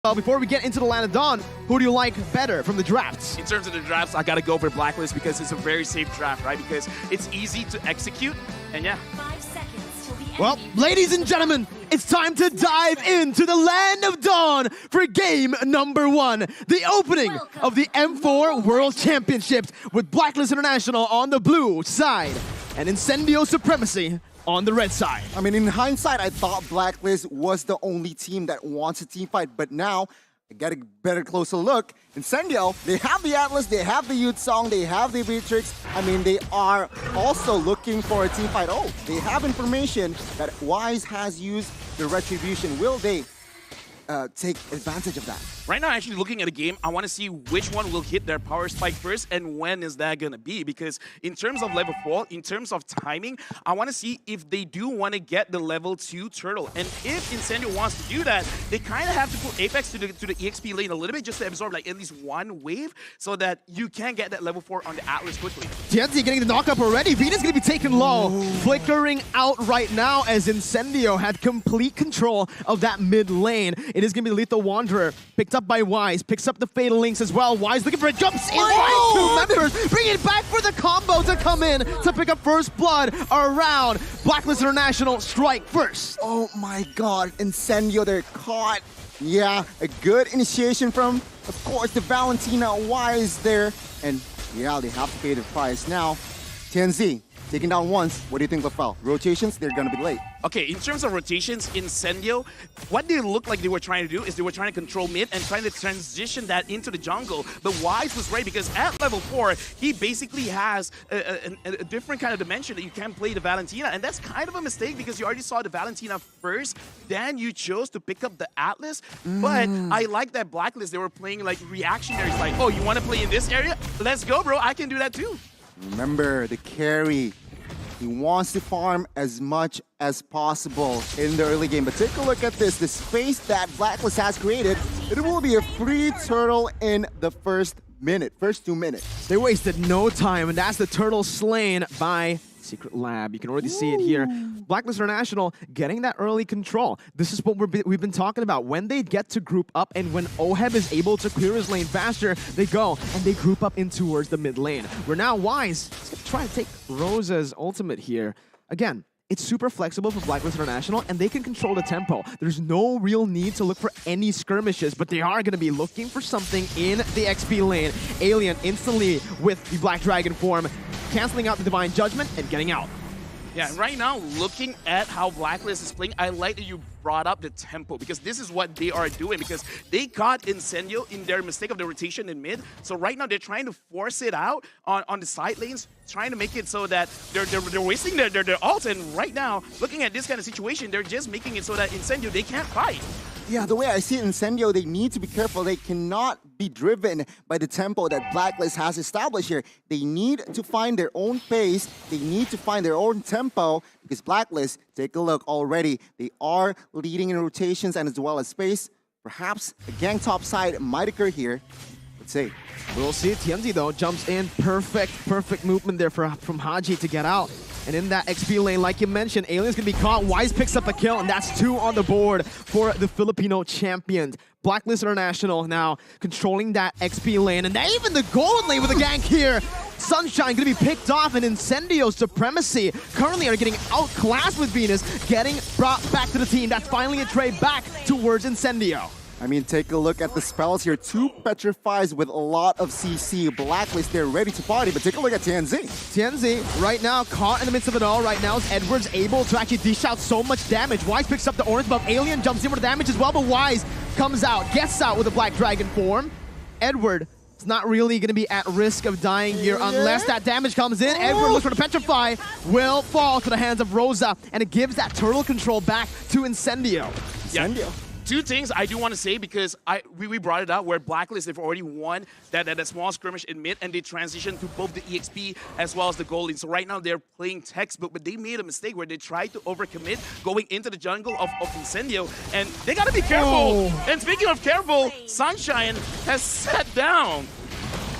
Well, before we get into the Land of Dawn, who do you like better from the drafts? In terms of the drafts, I gotta go for Blacklist because it's a very safe draft, right? Because it's easy to execute, and yeah. 5 seconds till the end. Well, ladies and gentlemen, it's time to dive into the Land of Dawn for game number 1, the opening of the M4 World Championships with Blacklist International on the blue side and Incendio Supremacy on the red side. I mean, in hindsight, I thought Blacklist was the only team that wants a team fight, but now I get a better closer look. Incendio, they have the Atlas, they have the Youth Song, they have the Beatrix. I mean, they are also looking for a team fight. Oh, they have information that Wise has used the Retribution. Will they take advantage of that? Right now, actually looking at a game, I want to see which one will hit their power spike first and when is that going to be. Because in terms of level 4, in terms of timing, I want to see if they do want to get the level 2 turtle. And if Incendio wants to do that, they kind of have to put Apex to the EXP lane a little bit just to absorb like at least one wave so that you can get that level 4 on the Atlas quickly. TNT getting the knock-up already. Venus going to be taken low. Flickering out right now as Incendio had complete control of that mid lane. It is going to be Lethal Wanderer. Picked up by Wise. Picks up the Fatal Links as well. Wise looking for a jump. Wise, 2 members. Bring it back for the combo to come in to pick up first blood around Blacklist International. Strike first. Oh my god, Incendio, they're caught. Yeah, a good initiation from, of course, the Valentina Wise there. And yeah, they have to pay the price now. TNZ, taking down once. What do you think, Lafel? Rotations, they're gonna be late. Okay, in terms of rotations, Incendio, what they looked like they were trying to do is they were trying to control mid and trying to transition that into the jungle. But Wise was right because at level 4, he basically has a different kind of dimension that you can play the Valentina. And that's kind of a mistake because you already saw the Valentina first, then you chose to pick up the Atlas. But I like that Blacklist, they were playing like reactionaries, like, oh, you want to play in this area? Let's go, bro, I can do that too. Remember, the carry. He wants to farm as much as possible in the early game. But take a look at this. The space that Blacklist has created. It will be a free turtle in the first 2 minutes. They wasted no time, and that's the turtle slain by Secret Lab. You can already see it here. Blacklist International getting that early control. This is what we've been talking about. When they get to group up and when Oheb is able to clear his lane faster, they go and they group up in towards the mid lane. We're now Wise. He's going to try to take Rosa's ultimate here. Again, it's super flexible for Blacklist International, and they can control the tempo. There's no real need to look for any skirmishes, but they are going to be looking for something in the XP lane. Alien instantly with the Black Dragon form, canceling out the Divine Judgment and getting out. Yeah, right now, looking at how Blacklist is playing, I like that you brought up the tempo because this is what they are doing because they caught Incendio in their mistake of the rotation in mid. So right now, they're trying to force it out on the side lanes, trying to make it so that they're wasting their ult. And right now, looking at this kind of situation, they're just making it so that Incendio, they can't fight. Yeah, the way I see it, Incendio, they need to be careful. They cannot be driven by the tempo that Blacklist has established here. They need to find their own pace. They need to find their own tempo because Blacklist, take a look already. They are leading in rotations and as well as space. Perhaps a gang top side might occur here. Let's see. We'll see. TMZ, though, jumps in. Perfect movement there from Haji to get out. And in that XP lane, like you mentioned, Alien's going to be caught. Wise picks up the kill, and that's 2 on the board for the Filipino champions. Blacklist International now controlling that XP lane, and even the gold lane with a gank here. Sunshine going to be picked off, and Incendio Supremacy currently are getting outclassed with Venus, getting brought back to the team. That's finally a trade back towards Incendio. I mean, take a look at the spells here. 2 Petrifies with a lot of CC. Blacklist, they're ready to party, but take a look at TNZ. TNZ, right now, caught in the midst of it all. Right now, is Edward's able to actually dish out so much damage. Wise picks up the orange buff. Alien jumps in for the damage as well, but Wise comes out, gets out with a Black Dragon form. Edward is not really going to be at risk of dying here unless that damage comes in. Edward looks for the Petrify, will fall to the hands of Rosa, and it gives that turtle control back to Incendio. Incendio. 2 things I do want to say because we brought it out where Blacklist, they've already won that small skirmish in mid and they transitioned to both the EXP as well as the gold lane. So right now they're playing textbook, but they made a mistake where they tried to overcommit going into the jungle of Incendio, and they got to be careful. And speaking of careful, Sunshine has sat down.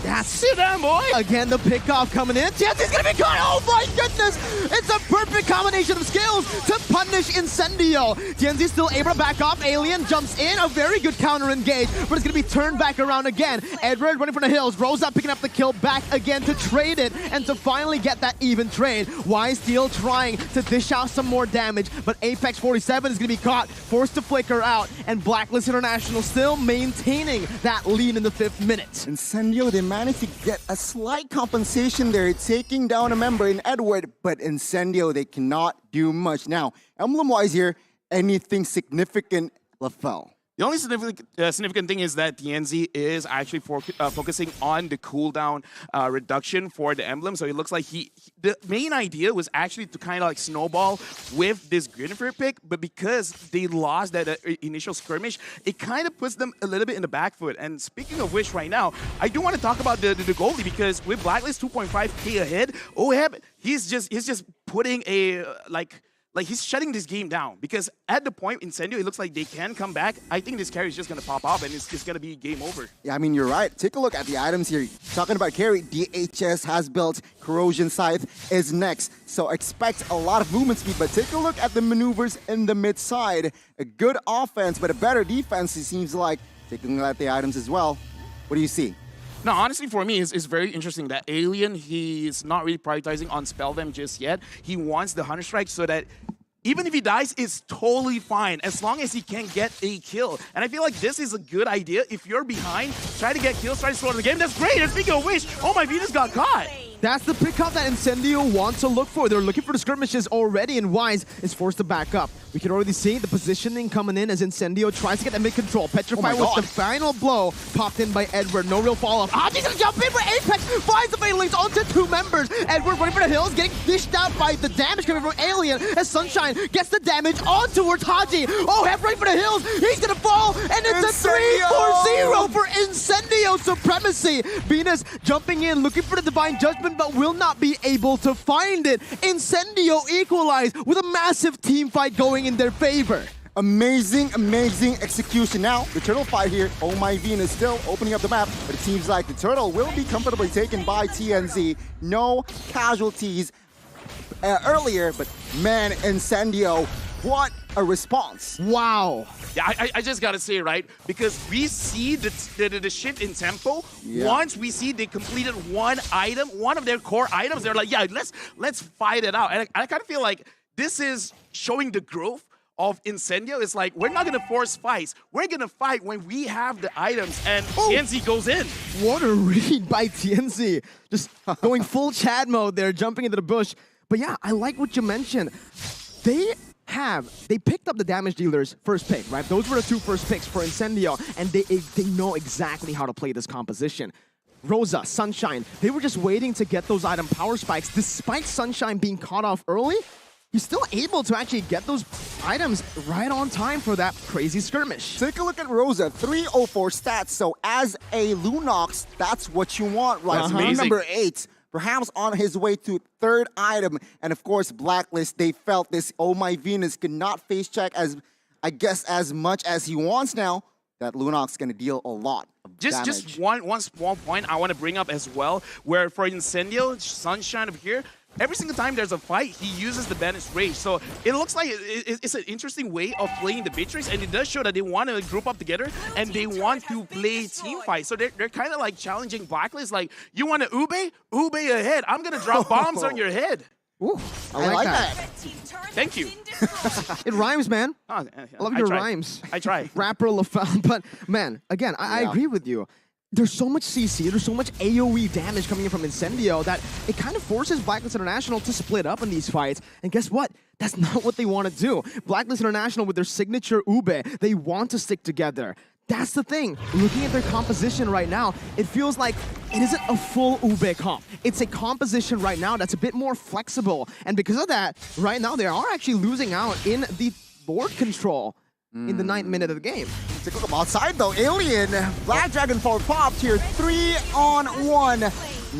That's Sit down, boy. again the pickoff coming in. TNZ's gonna be caught. Oh my goodness! It's a perfect combination of skills to punish Incendio. TNZ still able to back off. Alien jumps in. A very good counter engage, but it's gonna be turned back around again. Edward running from the hills. Rosa picking up the kill back again to trade it and to finally get that even trade. Y Steel trying to dish out some more damage, but Apex 47 is gonna be caught, forced to flicker out, and Blacklist International still maintaining that lead in the 5th minute. Incendio, they managed to get a slight compensation there, taking down a member in Edward, but Incendio, they cannot do much. Now, emblem-wise here, anything significant, LaFell? The only significant thing is that TNZ is actually focusing on the cooldown reduction for the emblem. So it looks like the main idea was actually to kind of like snowball with this Greenfield pick, but because they lost that initial skirmish, it kind of puts them a little bit in the back foot. And speaking of which, right now, I do want to talk about the goalie, because with Blacklist 2.5k ahead, Oheb, he's just putting a like he's shutting this game down, because at the point Incendio, it looks like they can come back. I think this carry is just going to pop off and it's just going to be game over. Yeah, I mean, you're right. Take a look at the items here. Talking about carry, DHS has built Corrosion Scythe is next. So expect a lot of movement speed, but take a look at the maneuvers in the mid side. A good offense, but a better defense, it seems like. Taking a look at the items as well. What do you see? No, honestly, for me, it's very interesting that Alien, he's not really prioritizing on Spell Them just yet. He wants the Hunter Strike so that even if he dies, it's totally fine, as long as he can get a kill. And I feel like this is a good idea. If you're behind, try to get kills, try to slow the game. That's great. And speaking of which, oh my Venus got caught. That's the pickup that Incendio wants to look for. They're looking for the skirmishes already, and Wise is forced to back up. We can already see the positioning coming in as Incendio tries to get the mid-control. Petrify with the final blow popped in by Edward. No real fall-off. Haji's gonna jump in for Apex! Finds the fatal links onto 2 members. Edward running for the hills, getting dished out by the damage coming from Alien as Sunshine gets the damage on towards Haji. Oh, head right for the hills. He's gonna fall, and it's Incendio! a 3-4-0 for Incendio supremacy. Venus jumping in, looking for the Divine Judgment, but will not be able to find it. Incendio equalized with a massive team fight going in their favor. Amazing, amazing execution. Now, the turtle fight here, Oh My Venus still opening up the map, but it seems like the turtle will be comfortably taken by TNZ. No casualties earlier, but man, Incendio, what a response. Wow. Yeah, I just gotta say, right? Because we see the shift in tempo. Yeah. Once we see they completed one item, one of their core items, they're like, yeah, let's fight it out. And I kind of feel like this is showing the growth of Incendio. It's like, we're not gonna force fights. We're gonna fight when we have the items, and TNZ goes in. What a read by TNZ. Just going full Chad mode there, jumping into the bush. But yeah, I like what you mentioned. They picked up the damage dealers first pick, right? Those were the 2 first picks for Incendio, and they know exactly how to play this composition. Rosa, Sunshine, they were just waiting to get those item power spikes. Despite Sunshine being caught off early, he's still able to actually get those items right on time for that crazy skirmish. Take a look at Rosa, 304 stats. So as a Lunox, that's what you want, right? That's So amazing. number 8, perhaps on his way to 3rd item. And of course, Blacklist, they felt this Oh My Venus could not face check as much as he wants now. That Lunox is going to deal a lot of damage. Just one small point I want to bring up as well, where for Incendio, Sunshine over here, every single time there's a fight, he uses the Banished Rage. So it looks like it's an interesting way of playing the Matrix, and it does show that they want to group up together and they want to play team fight. So they're kind of like challenging Blacklist, like, you want to Ube? Ube ahead. I'm going to drop bombs on your head. Ooh, I like that. Thank you. It rhymes, man. Oh, I love your try. rhymes. I try. Rapper LaFell, but man, again, I agree with you. There's so much CC, there's so much AoE damage coming in from Incendio that it kind of forces Blacklist International to split up in these fights. And guess what? That's not what they want to do. Blacklist International, with their signature Ube, they want to stick together. That's the thing. Looking at their composition right now, it feels like it isn't a full Ube comp. It's a composition right now that's a bit more flexible. And because of that, right now they are actually losing out in the board control in the 9th minute of the game. Take a look outside though. Alien, Black Dragon forward popped here. 3-on-1.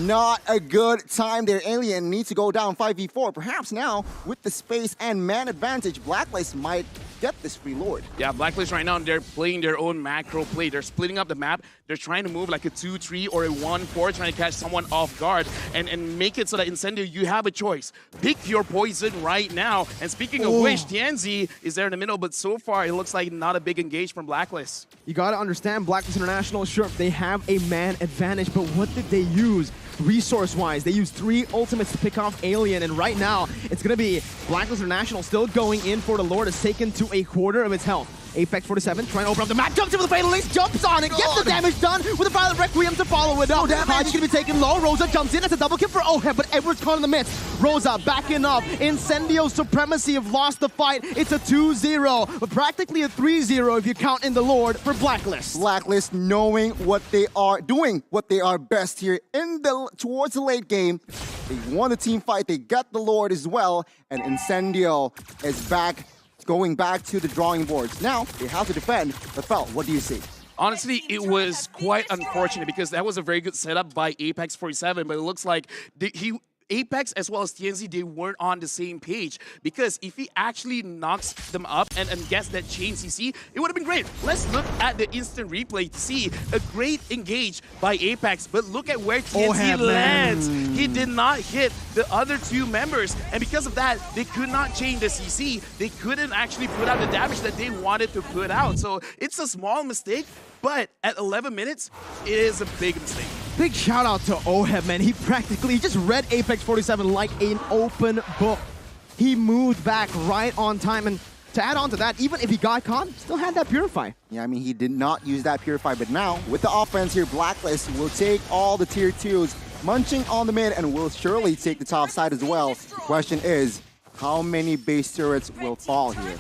Not a good time there. Alien needs to go down 5v4. Perhaps now, with the space and man advantage, Blacklist might get this free Lord. Yeah, Blacklist right now, they're playing their own macro play. They're splitting up the map. They're trying to move like a 2-3 or a 1-4, trying to catch someone off guard and make it so that Incendio, you have a choice. Pick your poison right now. And speaking of which, Tianzi is there in the middle, but so far it looks like not a big engage from Blacklist. You gotta understand, Blacklist International, sure, they have a man advantage, but what did they use? Resource-wise, they used 3 ultimates to pick off Alien, and right now, it's gonna be Blacklist International still going in for the Lord. It's taken to a quarter of its health. Apex 47 trying to open up the map, jumps into the Fatal Links, jumps on it, gets the damage done with a Violet Requiem to follow it up. Haji's gonna be taken low, Rosa jumps in, that's a double kill for Oheb, but Edward's caught in the midst. Rosa backing up, Incendio's Supremacy have lost the fight. It's a 2-0, but practically a 3-0 if you count in the Lord for Blacklist. Blacklist knowing what they are doing, what they are best here in the towards the late game. They won the team fight, they got the Lord as well, and Incendio is back, going back to the drawing boards. Now they have to defend the Fel. What do you see? Honestly, it was quite unfortunate because that was a very good setup by Apex 47, but it looks like Apex as well as TNZ, they weren't on the same page, because if he actually knocks them up and gets that chain CC, it would have been great. Let's look at the instant replay to see a great engage by Apex, but look at where TNZ lands. He did not hit the other 2 members, and because of that, they could not chain the CC. They couldn't actually put out the damage that they wanted to put out. So it's a small mistake, but at 11 minutes, it is a big mistake. Big shout out to Oheb, man. He practically just read Apex 47 like an open book. He moved back right on time, and to add on to that, even if he got caught, still had that Purify. Yeah, I mean, he did not use that Purify, but now with the offense here, Blacklist will take all the tier 2s, munching on the mid, and will surely take the top side as well. The question is, how many base turrets will fall here?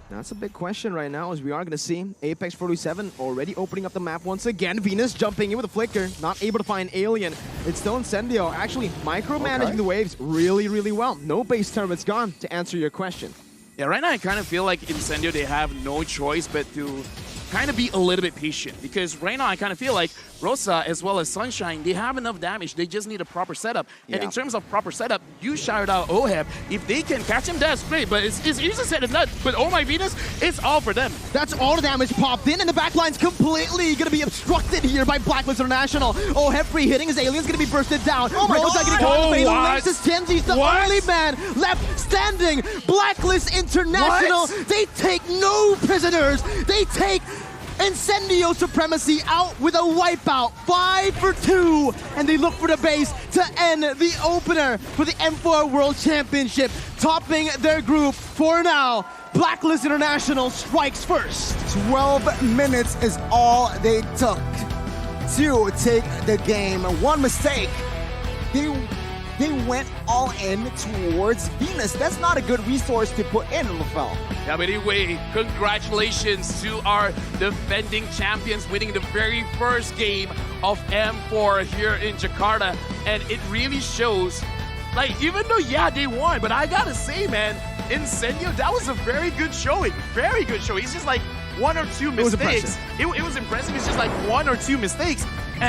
That's a big question right now, as we are going to see Apex 47 already opening up the map once again. Venus jumping in with a flicker, not able to find Alien. It's still Incendio, actually micromanaging the waves really, really well. No base turrets gone, to answer your question. Yeah, right now I kind of feel like Incendio, they have no choice but to kind of be a little bit patient, because right now I kind of feel like Rosa as well as Sunshine, they have enough damage. They just need a proper setup. And in terms of proper setup, you shouted out Oheb. If they can catch him, that's great, but it's easier said than done. But oh my Venus, it's all for them. That's all the damage popped in, and the backline's completely going to be obstructed here by Blacklist International. Oheb free hitting, his Alien's going to be bursted down. Oh my Rosa God. getting caught in the Fatal What? Links. As Genji's the What? only man left standing. Blacklist International, What? they take no prisoners. They take Incendio Supremacy out with a wipeout, 5 for 2, and they look for the base to end the opener for the M4 World Championship, topping their group for now. Blacklist International strikes first. 12 minutes is all they took to take the game. One mistake, they went all in towards Venus. That's not a good resource to put in, LaFell. Yeah, but anyway, congratulations to our defending champions winning the very first game of M4 here in Jakarta. And it really shows, like, even though, yeah, they won, but I gotta say, man, Incendio, that was a very good showing. Very good showing. It's just like 1 or 2 mistakes. It was impressive. It was impressive. It's just like 1 or 2 mistakes.